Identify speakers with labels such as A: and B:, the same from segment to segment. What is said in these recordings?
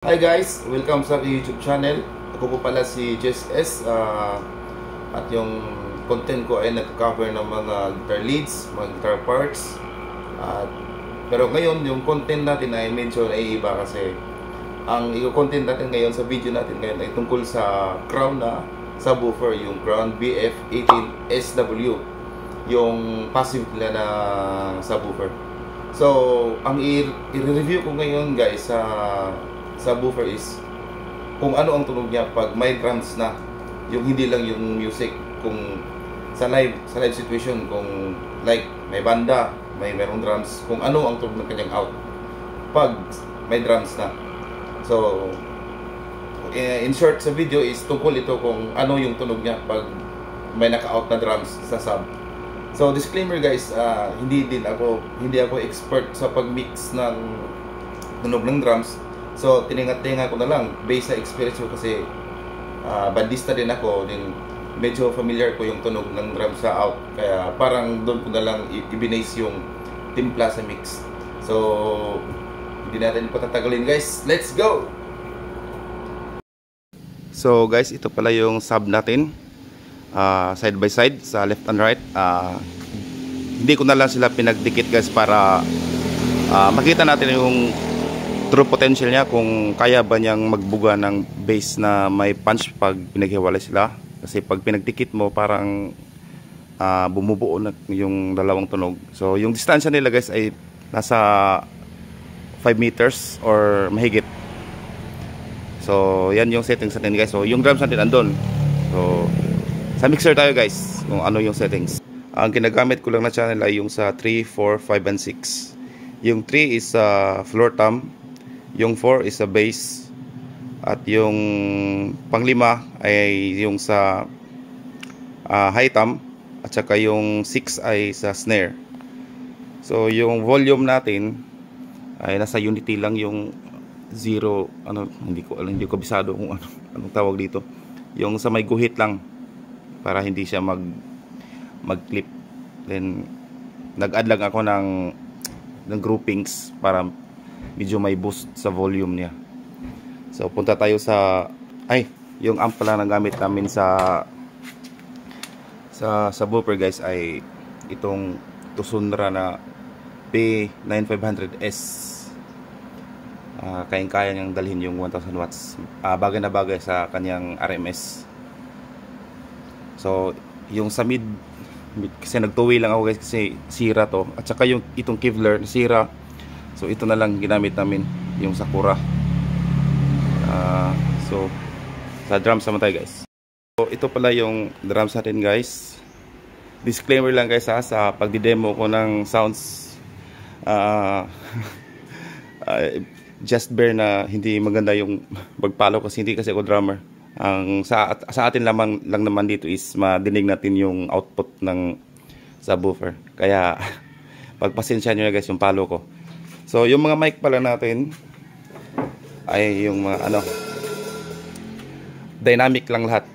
A: Hi guys! Welcome sa YouTube channel. Ako po pala si Jess S. At yung content ko ay nag-cover ng mga guitar leads, mga guitar parts. Pero ngayon, yung content natin ay medyo naiiba kasi ang i-content natin ngayon sa video natin ngayon ay tungkol sa crown na subwoofer, yung Crown BF18SW, yung passive nila na subwoofer. So, ang i-review ko ngayon guys sa subwoofer is kung ano ang tunog niya pag may drums na, yung hindi lang yung music. Kung sa live situation, kung like may banda, merong drums, kung ano ang tunog ng kanyang out pag may drums na. So in short sa video is tungkol ito kung ano yung tunog niya pag may naka-out na drums sa sub. So disclaimer guys, hindi ako expert sa pag-mix ng tunog ng drums. So, tiningat-tinga ko na lang based sa experience ko kasi bandista din ako, din medyo familiar ko yung tunog ng drum sa out. Kaya parang doon ko na lang i-base yung timpla sa mix. So, hindi natin patatagalin guys. Let's go! So guys, ito pala yung sub natin. Side by side, sa left and right. Hindi ko na lang sila pinagdikit guys para makita natin yung true potential niya, kung kaya ba niyang magbuga ng bass na may punch pag pinaghiwalay sila. Kasi pag pinagdikit mo parang bumubuo na yung dalawang tunog. So yung distansya nila guys ay nasa 5 meters or mahigit. So yan yung settings natin guys. So yung drums natin andun. So sa mixer tayo guys kung ano yung settings. Ang ginagamit ko lang na channel ay yung sa 3, 4, 5 and 6. Yung 3 is floor tom, yung 4 is sa bass, at yung panglima ay yung sa high tom, at saka yung 6 ay sa snare. So yung volume natin ay nasa unity lang, yung 0, hindi ko bisado kung anong tawag dito. Yung sa may guhit lang para hindi siya mag-clip. Then nag-add lang ako ng groupings para medyo may boost sa volume niya. So punta tayo sa yung amp pala na gamit namin sa subwoofer guys ay itong Tucson na P9500S. Kayang-kaya niyang dalhin yung 1000 watts. Bagay na bagay sa kanyang RMS. So yung sa mid kasi nagtuwi lang ako guys kasi sira to, at saka yung itong Kevlar sira. So ito na lang ginamit namin, yung Sakura. So sa drums naman tayo guys. So ito pala yung drums natin guys. Disclaimer lang guys sa pagdi-demo ko ng sounds. Just bear na hindi maganda yung magpalo kasi hindi kasi ako drummer. Ang sa atin lang naman dito is madinig natin yung output ng subwoofer. Kaya pagpasensya nyo na guys yung palo ko. So yung mga mic pala natin ay yung mga dynamic lang lahat.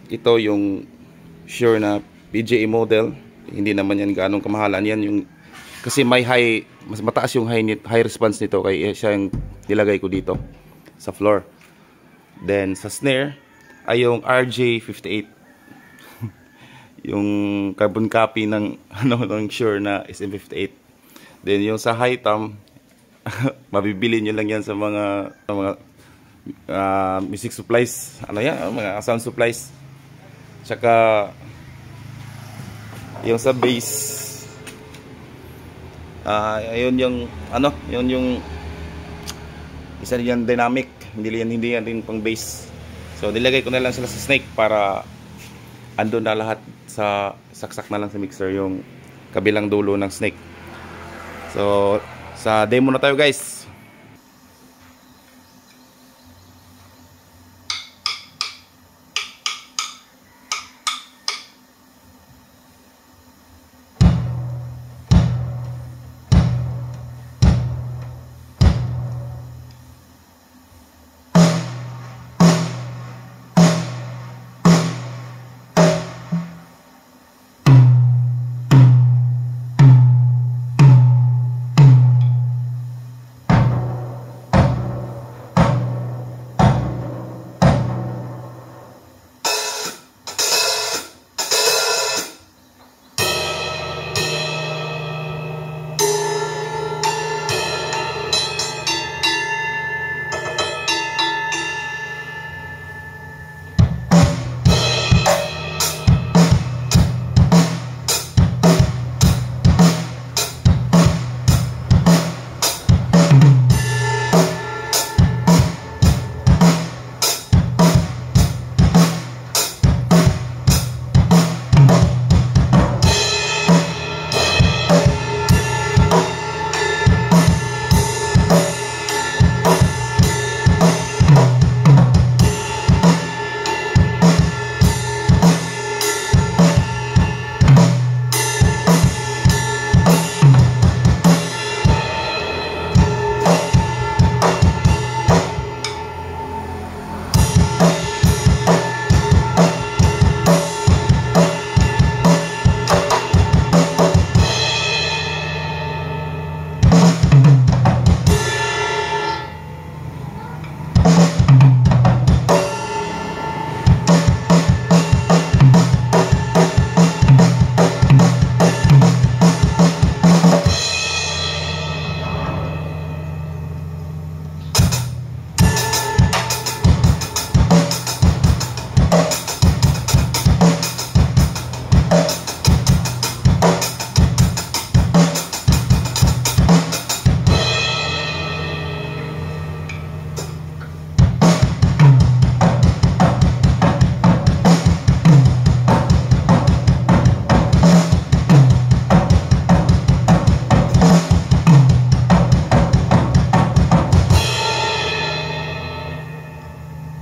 A: Ito yung Shure na PJE model. Hindi naman yan ganong kamahalan. Yan yung kasi may mas mataas yung high response nito, kaya siya yung nilagay ko dito sa floor. Then sa snare ay yung RJ58. Yung carbon copy ng ng Shure na SM58. Then yung sa high tom, mabibili nyo lang yan sa mga music supplies, mga sound supplies. Tsaka yung sa bass, ayun yung yun yung isa yung dynamic, hindi yan din pang bass. So nilagay ko na lang sila sa snake para andun na lahat, sa saksak na lang sa mixer yung kabilang dulo ng snake. So sa demo na tayo guys.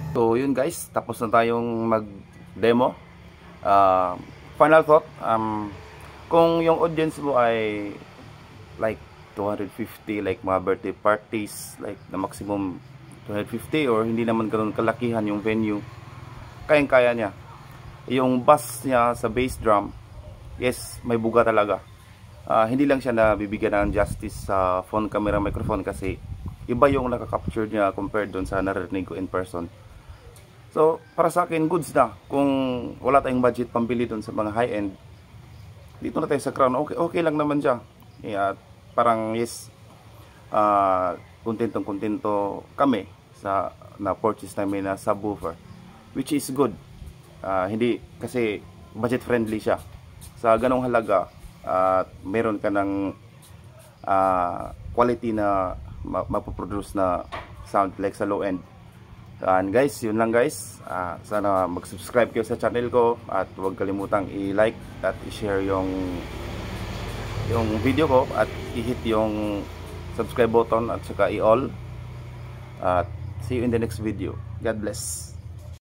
B: So yun guys, tapos na tayong mag-demo. Final thought, kung yung audience mo ay like 250, like mga birthday parties, like na maximum 250, or hindi naman ganoon kalakihan yung venue, kayang-kaya niya. Yung bass niya sa bass drum, yes, may buga talaga. Hindi lang siya nabibigyan ng justice sa phone camera microphone kasi iba yung nakaka-capture niya compared doon sa naririnig ko in person. So, para sa akin, goods na. Kung wala tayong budget pambili doon sa mga high-end, dito na tayo sa Crown. Okay lang naman siya. Parang yes, kontento kami sa na-purchase namin na subwoofer, which is good. Hindi, kasi budget friendly siya. Sa ganong halaga, meron ka ng quality na mapoproduce na sound like sa low end. And guys, yun lang guys. Sana mag-subscribe kayo sa channel ko at huwag kalimutang i-like at i-share yung video ko at i-hit yung subscribe button at saka i-all. At see you in the next video. God bless.